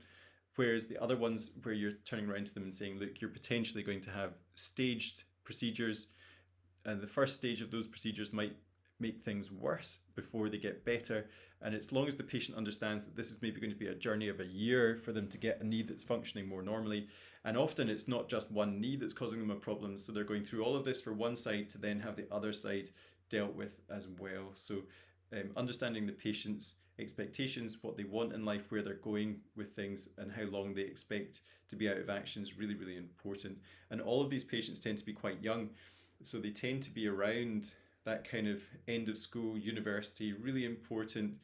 Whereas the other ones where you're turning around to them and saying, look, you're potentially going to have staged procedures, and the first stage of those procedures might make things worse before they get better. And as long as the patient understands that this is maybe going to be a journey of a year for them to get a knee that's functioning more normally, and often it's not just one knee that's causing them a problem, so they're going through all of this for one side to then have the other side dealt with as well. So understanding the patient's expectations, what they want in life, where they're going with things, and how long they expect to be out of action is really, really important. And all of these patients tend to be quite young, so they tend to be around that kind of end of school, university, really important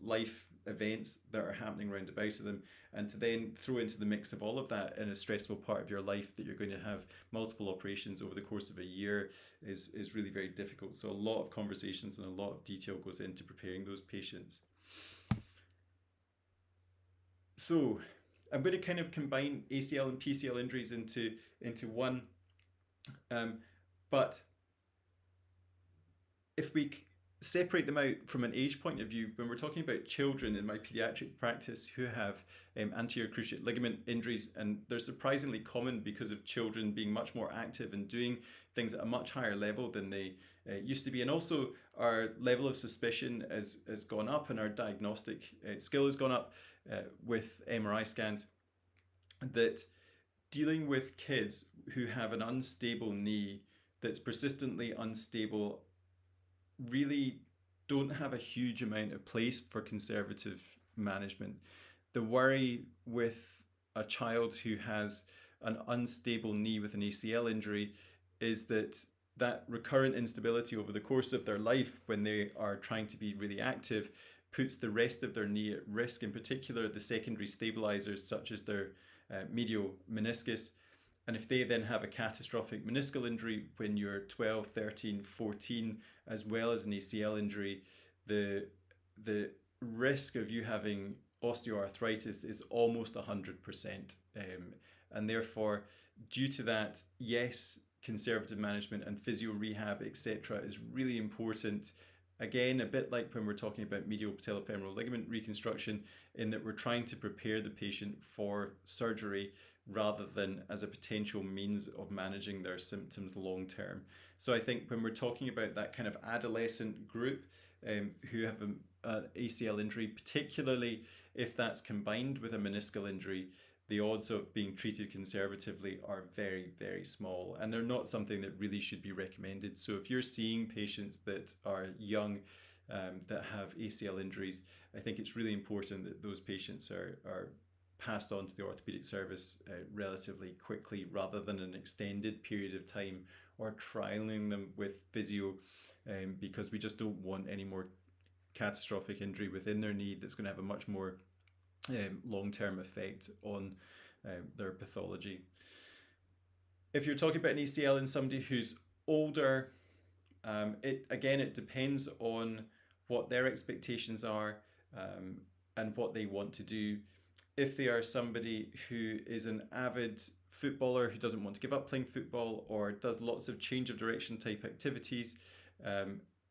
life events that are happening round about to them, and to then throw into the mix of all of that in a stressful part of your life that you're going to have multiple operations over the course of a year is really very difficult. So a lot of conversations and a lot of detail goes into preparing those patients. So I'm going to kind of combine ACL and PCL injuries into one, but if we separate them out from an age point of view, when we're talking about children in my pediatric practice who have anterior cruciate ligament injuries, and they're surprisingly common because of children being much more active and doing things at a much higher level than they used to be, and also our level of suspicion has gone up, and our diagnostic skill has gone up with MRI scans, that dealing with kids who have an unstable knee that's persistently unstable really don't have a huge amount of place for conservative management. The worry with a child who has an unstable knee with an ACL injury is that recurrent instability over the course of their life, when they are trying to be really active, puts the rest of their knee at risk, in particular the secondary stabilizers such as their medial meniscus. And if they then have a catastrophic meniscal injury when you're 12, 13, 14, as well as an ACL injury, the risk of you having osteoarthritis is almost 100%. And therefore, due to that, yes, conservative management and physio rehab, etc., is really important. Again, a bit like when we're talking about medial patellofemoral ligament reconstruction, in that we're trying to prepare the patient for surgery rather than as a potential means of managing their symptoms long term. So I think when we're talking about that kind of adolescent group who have an ACL injury, particularly if that's combined with a meniscal injury, the odds of being treated conservatively are very, very small, and they're not something that really should be recommended. So if you're seeing patients that are young that have ACL injuries, I think it's really important that those patients are passed on to the orthopedic service relatively quickly, rather than an extended period of time or trialing them with physio, because we just don't want any more catastrophic injury within their knee that's going to have a much more long-term effect on their pathology. If you're talking about an ACL in somebody who's older, it depends on what their expectations are, and what they want to do. If they are somebody who is an avid footballer who doesn't want to give up playing football or does lots of change of direction type activities,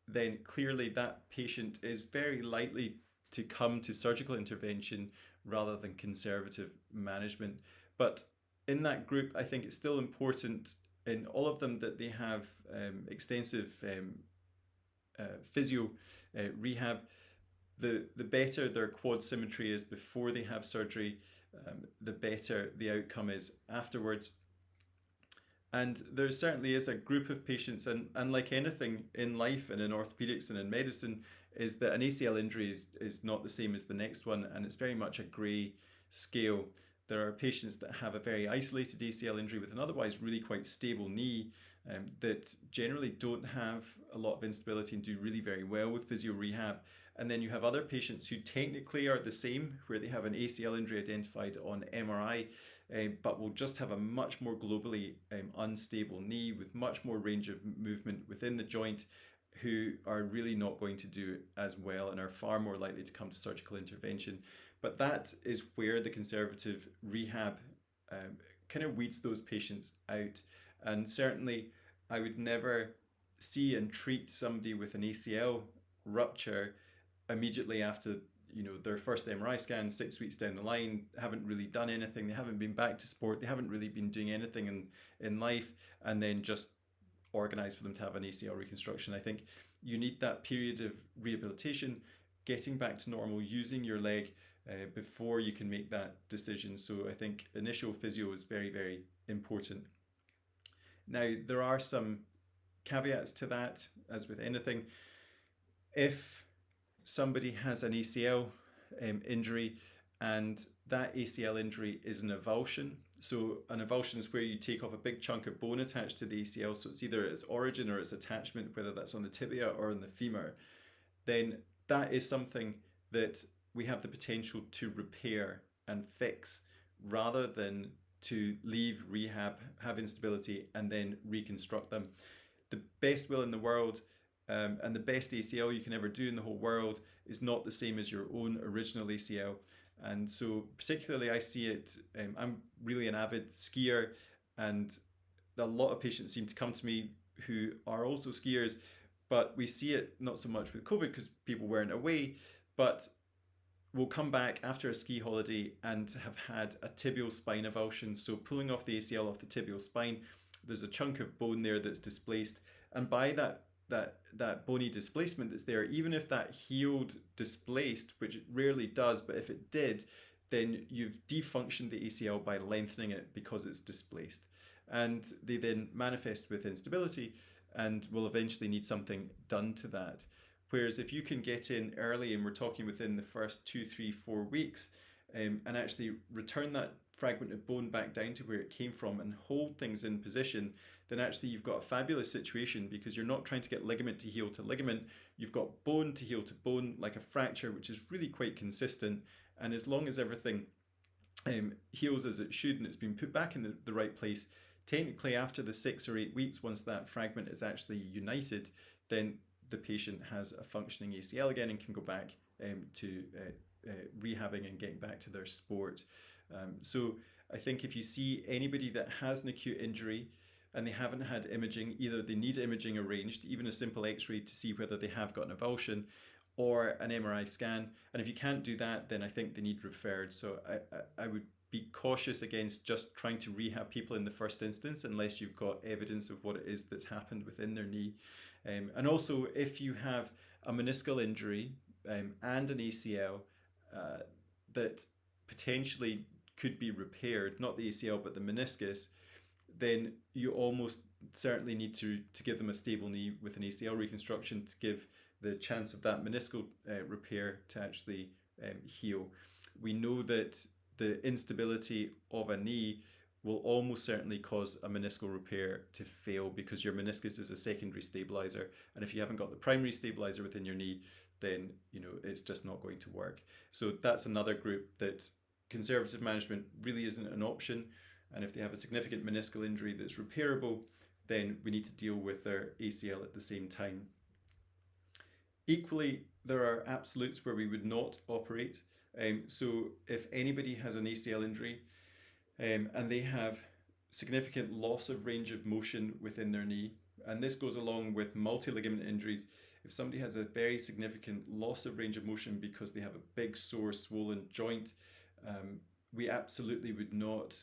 then clearly that patient is very likely to come to surgical intervention rather than conservative management. But in that group, I think it's still important in all of them that they have extensive physio rehab. The better their quad symmetry is before they have surgery, the better the outcome is afterwards. And there certainly is a group of patients, and like anything in life and in orthopedics and in medicine, is that an ACL injury is not the same as the next one, and it's very much a grey scale. There are patients that have a very isolated ACL injury with an otherwise really quite stable knee, that generally don't have a lot of instability and do really very well with physio rehab. And then you have other patients who technically are the same, where they have an ACL injury identified on MRI, but will just have a much more globally unstable knee with much more range of movement within the joint, who are really not going to do as well and are far more likely to come to surgical intervention. But that is where the conservative rehab kind of weeds those patients out. And certainly, I would never see and treat somebody with an ACL rupture immediately after their first MRI scan 6 weeks down the line, haven't really done anything, they haven't been back to sport, they haven't really been doing anything in life, and then just organise for them to have an ACL reconstruction. I think you need that period of rehabilitation, getting back to normal, using your leg before you can make that decision. So I think initial physio is very, very important. Now, there are some caveats to that, as with anything. If somebody has an ACL injury and that ACL injury is an avulsion, so an avulsion is where you take off a big chunk of bone attached to the ACL, so it's either its origin or its attachment, whether that's on the tibia or on the femur, then that is something that we have the potential to repair and fix rather than to leave rehab, have instability, and then reconstruct them. The best will in the world and the best ACL you can ever do in the whole world is not the same as your own original ACL. And so particularly I see it, I'm really an avid skier, and a lot of patients seem to come to me who are also skiers, but we see it not so much with COVID because people weren't away, but will come back after a ski holiday and have had a tibial spine avulsion. So pulling off the ACL off the tibial spine, there's a chunk of bone there that's displaced. And by that bony displacement that's there, even if that healed displaced, which it rarely does, but if it did, then you've defunctioned the ACL by lengthening it because it's displaced. And they then manifest with instability and will eventually need something done to that. Whereas if you can get in early, and we're talking within the first 2, 3, 4 weeks, and actually return that fragment of bone back down to where it came from and hold things in position, then actually you've got a fabulous situation, because you're not trying to get ligament to heal to ligament. You've got bone to heal to bone, like a fracture, which is really quite consistent. And as long as everything heals as it should and it's been put back in the right place, technically after the 6 or 8 weeks, once that fragment is actually united, then the patient has a functioning ACL again and can go back to rehabbing and getting back to their sport. So I think if you see anybody that has an acute injury and they haven't had imaging, either they need imaging arranged, even a simple x-ray to see whether they have got an avulsion, or an MRI scan. And if you can't do that, then I think they need referred. So I would be cautious against just trying to rehab people in the first instance unless you've got evidence of what it is that's happened within their knee. And also, if you have a meniscal injury and an ACL that potentially could be repaired, not the ACL but the meniscus, then you almost certainly need to give them a stable knee with an ACL reconstruction to give the chance of that meniscal repair to actually heal. We know that the instability of a knee will almost certainly cause a meniscal repair to fail, because your meniscus is a secondary stabilizer, and if you haven't got the primary stabilizer within your knee, then it's just not going to work. So that's another group that conservative management really isn't an option, and if they have a significant meniscal injury that's repairable, then we need to deal with their ACL at the same time. Equally, there are absolutes where we would not operate. So if anybody has an ACL injury and they have significant loss of range of motion within their knee, and this goes along with multi-ligament injuries. If somebody has a very significant loss of range of motion because they have a big, sore, swollen joint, we absolutely would not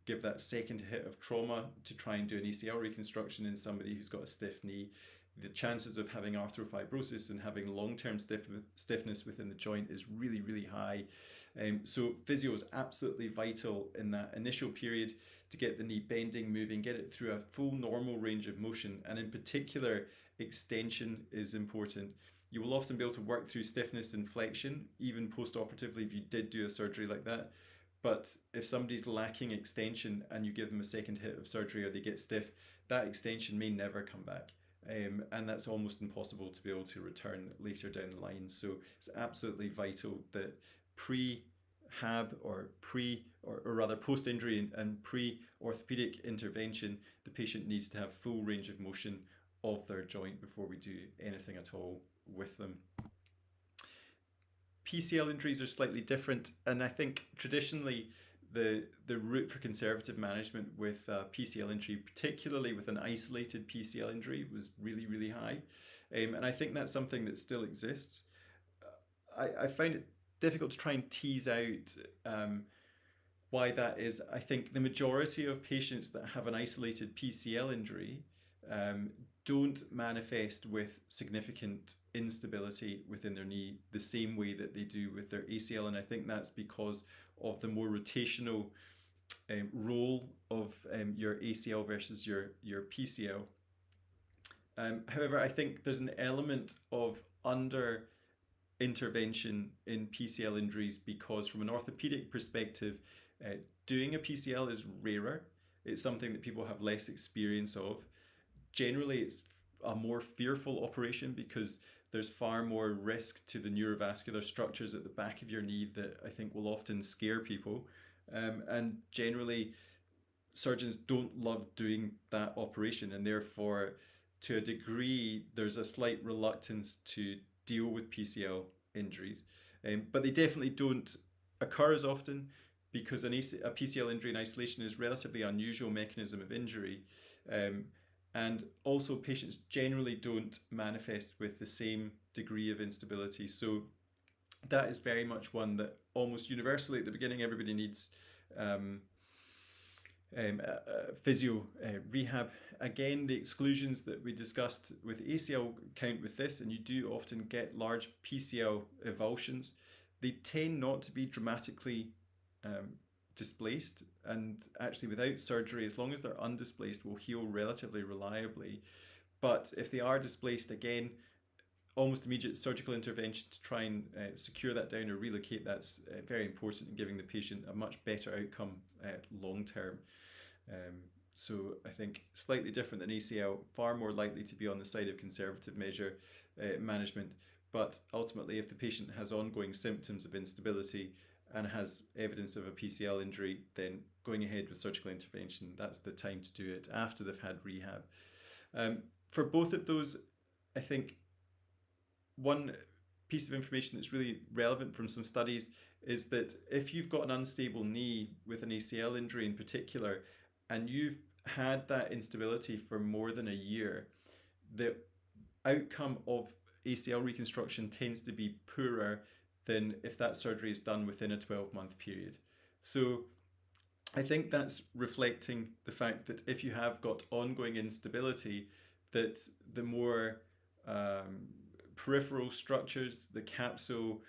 give that second hit of trauma to try and do an ACL reconstruction in somebody who's got a stiff knee. The chances of having arthrofibrosis and having long-term stiffness within the joint is really, really high. So physio is absolutely vital in that initial period to get the knee bending, moving, get it through a full normal range of motion, and in particular, extension is important. You will often be able to work through stiffness and flexion, even post-operatively if you did do a surgery like that. But if somebody's lacking extension and you give them a second hit of surgery or they get stiff, that extension may never come back. And that's almost impossible to be able to return later down the line. So it's absolutely vital that pre-HAB or rather post-injury and pre-orthopedic intervention, the patient needs to have full range of motion of their joint before we do anything at all with them. PCL injuries are slightly different, and I think traditionally the route for conservative management with PCL injury, particularly with an isolated PCL injury, was really, really high. And I think that's something that still exists. I find it difficult to try and tease out why that is. I think the majority of patients that have an isolated PCL injury don't manifest with significant instability within their knee the same way that they do with their ACL, and I think that's because of the more rotational role of your ACL versus your PCL. However, I think there's an element of under intervention in PCL injuries because from an orthopedic perspective, doing a PCL is rarer. It's something that people have less experience of. Generally, it's a more fearful operation because there's far more risk to the neurovascular structures at the back of your knee that I think will often scare people. And generally, surgeons don't love doing that operation, and therefore, to a degree, there's a slight reluctance to deal with PCL injuries. But they definitely don't occur as often because a PCL injury in isolation is a relatively unusual mechanism of injury. And also patients generally don't manifest with the same degree of instability. So that is very much one that almost universally at the beginning everybody needs physio rehab. Again, the exclusions that we discussed with ACL count with this, and you do often get large PCL avulsions. They tend not to be dramatically displaced, and actually without surgery, as long as they're undisplaced, will heal relatively reliably. But if they are displaced, again, almost immediate surgical intervention to try and secure that down or relocate, that's very important in giving the patient a much better outcome long term. So I think slightly different than ACL, far more likely to be on the side of conservative measure management. But ultimately, if the patient has ongoing symptoms of instability and has evidence of a PCL injury, then going ahead with surgical intervention, that's the time to do it after they've had rehab. For both of those, I think one piece of information that's really relevant from some studies is that if you've got an unstable knee with an ACL injury in particular, and you've had that instability for more than a year, the outcome of ACL reconstruction tends to be poorer than if that surgery is done within a 12-month period. So I think that's reflecting the fact that if you have got ongoing instability, that the more peripheral structures, the capsule,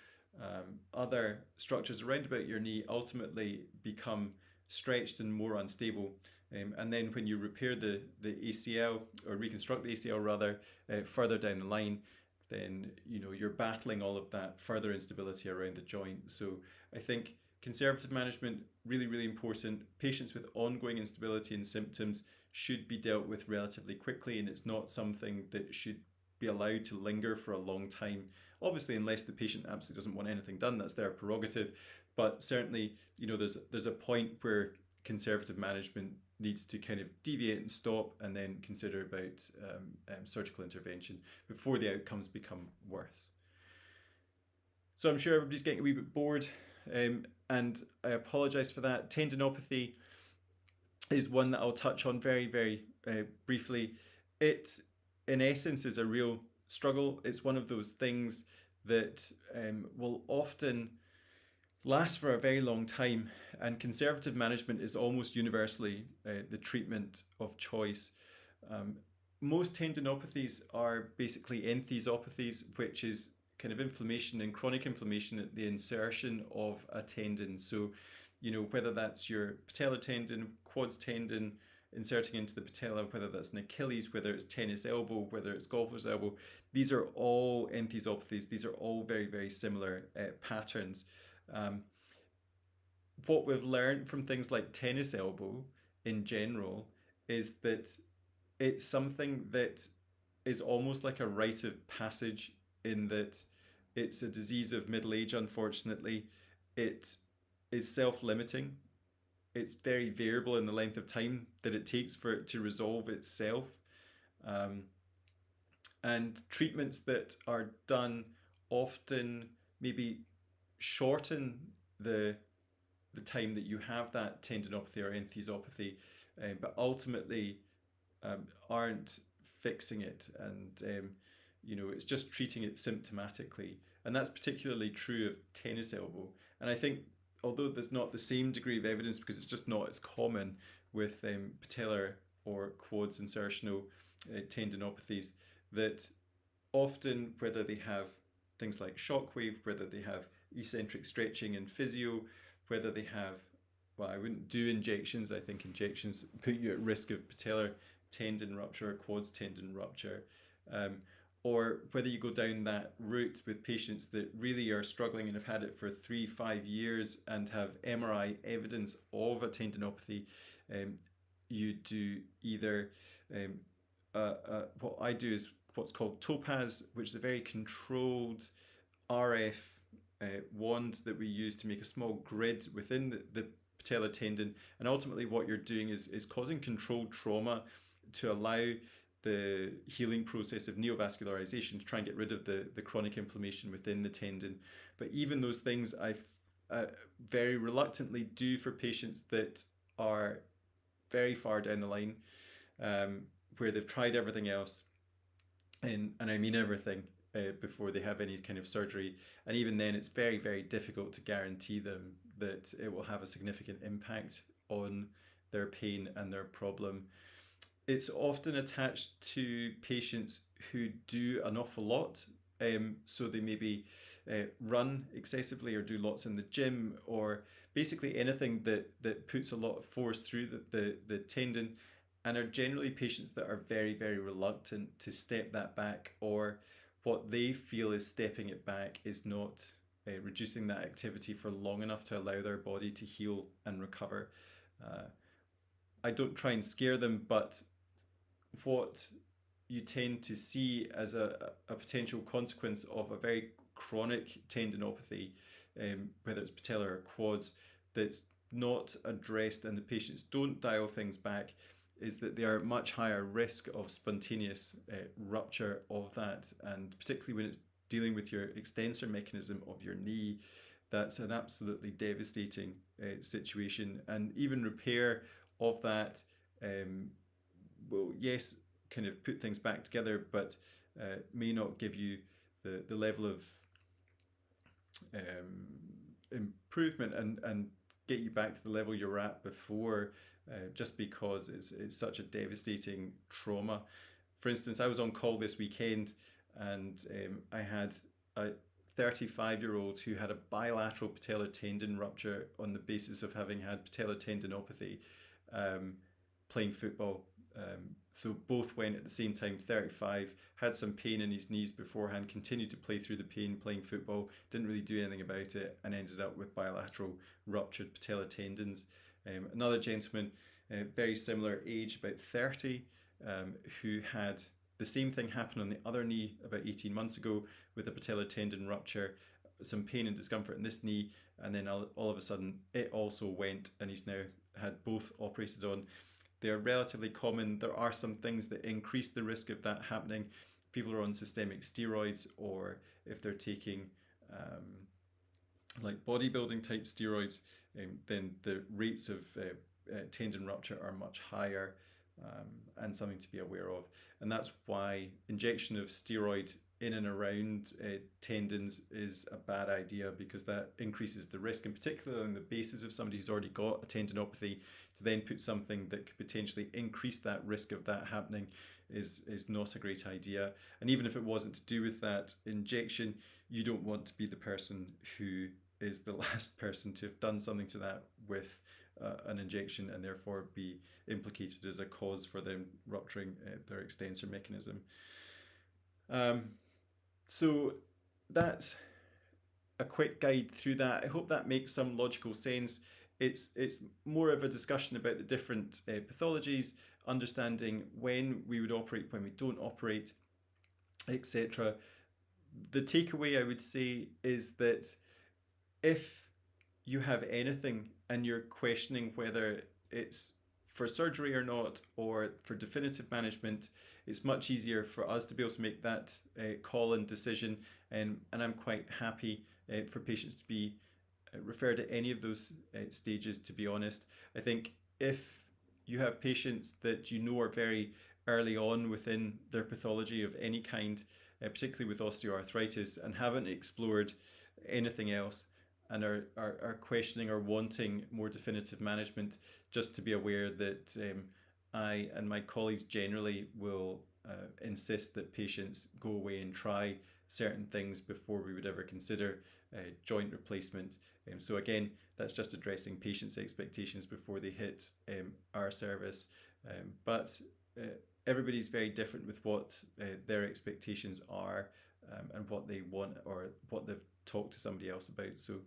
other structures around about your knee ultimately become stretched and more unstable. And then when you repair the ACL, or reconstruct the ACL rather, further down the line, then you're battling all of that further instability around the joint. So I think conservative management, really, really important. Patients with ongoing instability and symptoms should be dealt with relatively quickly, and it's not something that should be allowed to linger for a long time. Obviously, unless the patient absolutely doesn't want anything done, that's their prerogative. But certainly, there's a point where conservative management needs to kind of deviate and stop, and then consider about surgical intervention before the outcomes become worse. So I'm sure everybody's getting a wee bit bored, and I apologise for that. Tendinopathy is one that I'll touch on very, very briefly. It, in essence, is a real struggle. It's one of those things that will often last for a very long time, and conservative management is almost universally the treatment of choice. Most tendinopathies are basically enthesopathies, which is kind of inflammation and chronic inflammation at the insertion of a tendon. So, whether that's your patellar tendon, quads tendon inserting into the patella, whether that's an Achilles, whether it's tennis elbow, whether it's golfer's elbow, these are all enthesopathies. These are all very, very similar patterns. What we've learned from things like tennis elbow in general is that it's something that is almost like a rite of passage, in that it's a disease of middle age, unfortunately. It is self-limiting. It's very variable in the length of time that it takes for it to resolve itself. And treatments that are done often maybe shorten the time that you have that tendinopathy or enthesopathy, but ultimately aren't fixing it, and it's just treating it symptomatically. And that's particularly true of tennis elbow. And I think, although there's not the same degree of evidence, because it's just not as common with patellar or quads insertional tendinopathies, that often, whether they have things like shockwave, whether they have eccentric stretching and physio, whether they have, well, I wouldn't do injections. I think injections put you at risk of patellar tendon rupture or quads tendon rupture. Or whether you go down that route with patients that really are struggling and have had it for 3-5 years and have MRI evidence of a tendinopathy, you do either, what I do is what's called Topaz, which is a very controlled RF wand that we use to make a small grid within the patellar tendon. And ultimately what you're doing is causing controlled trauma to allow the healing process of neovascularization to try and get rid of the chronic inflammation within the tendon. But even those things I very reluctantly do for patients that are very far down the line, where they've tried everything else, and I mean everything, before they have any kind of surgery. And even then, it's very, very difficult to guarantee them that it will have a significant impact on their pain and their problem. It's often attached to patients who do an awful lot. So they maybe run excessively or do lots in the gym, or basically anything that puts a lot of force through the tendon, and are generally patients that are very, very reluctant to step that back, or what they feel is stepping it back is not reducing that activity for long enough to allow their body to heal and recover. I don't try and scare them, but what you tend to see as a potential consequence of a very chronic tendinopathy, whether it's patellar or quads, that's not addressed and the patients don't dial things back, is that they are at much higher risk of spontaneous rupture of that. And particularly when it's dealing with your extensor mechanism of your knee, that's an absolutely devastating situation. And even repair of that will, yes, kind of put things back together, but may not give you the level of improvement and get you back to the level you were at before, just because it's such a devastating trauma. For instance, I was on call this weekend, and I had a 35-year-old who had a bilateral patellar tendon rupture on the basis of having had patellar tendinopathy, playing football. So both went at the same time, 35, had some pain in his knees beforehand, continued to play through the pain, playing football, didn't really do anything about it, and ended up with bilateral ruptured patellar tendons. Another gentleman, very similar age, about 30, who had the same thing happen on the other knee about 18 months ago with a patellar tendon rupture, some pain and discomfort in this knee, and then all of a sudden it also went, and he's now had both operated on. They're relatively common. There are some things that increase the risk of that happening. People are on systemic steroids, or if they're taking like bodybuilding type steroids, then the rates of tendon rupture are much higher, and something to be aware of. And that's why injection of steroid in and around tendons is a bad idea, because that increases the risk, and particularly on the basis of somebody who's already got a tendinopathy, to then put something that could potentially increase that risk of that happening is not a great idea. And even if it wasn't to do with that injection, you don't want to be the person who is the last person to have done something to that with an injection, and therefore be implicated as a cause for them rupturing their extensor mechanism. So that's a quick guide through that. I hope that makes some logical sense. It's more of a discussion about the different pathologies, understanding when we would operate, when we don't operate, etc. The takeaway, I would say, is that if you have anything and you're questioning whether it's for surgery or not, or for definitive management, it's much easier for us to be able to make that call and decision. And I'm quite happy for patients to be referred at any of those stages, to be honest. I think if you have patients that you know are very early on within their pathology of any kind, particularly with osteoarthritis, and haven't explored anything else, and are questioning or wanting more definitive management, just to be aware that I and my colleagues generally will insist that patients go away and try certain things before we would ever consider joint replacement. So again, that's just addressing patients' expectations before they hit our service. But everybody's very different with what their expectations are, and what they want, or what they've talked to somebody else about. So,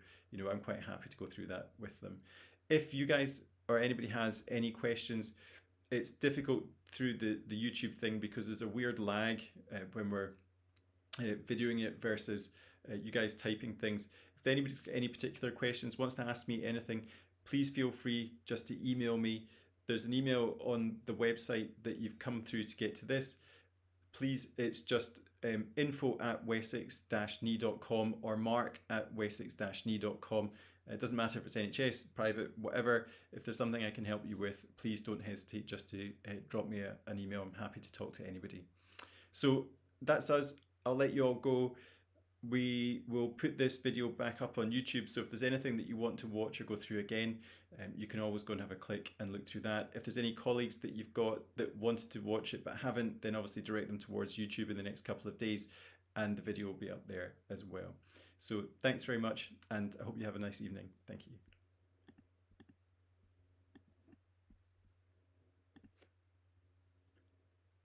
I'm quite happy to go through that with them. If you guys or anybody has any questions, it's difficult through the YouTube thing, because there's a weird lag when we're videoing it versus you guys typing things. If anybody's got any particular questions, wants to ask me anything, please feel free just to email me. There's an email on the website that you've come through to get to this. Please, it's just info@wessex-knee.com or mark@wessex-knee.com. It doesn't matter if it's NHS, private, whatever. If there's something I can help you with, please don't hesitate just to drop me an email. I'm happy to talk to anybody. So that's us. I'll let you all go. We will put this video back up on YouTube, so if there's anything that you want to watch or go through again, you can always go and have a click and look through that. If there's any colleagues that you've got that wanted to watch it but haven't, then obviously direct them towards YouTube in the next couple of days, and the video will be up there as well. So thanks very much, and I hope you have a nice evening. Thank you.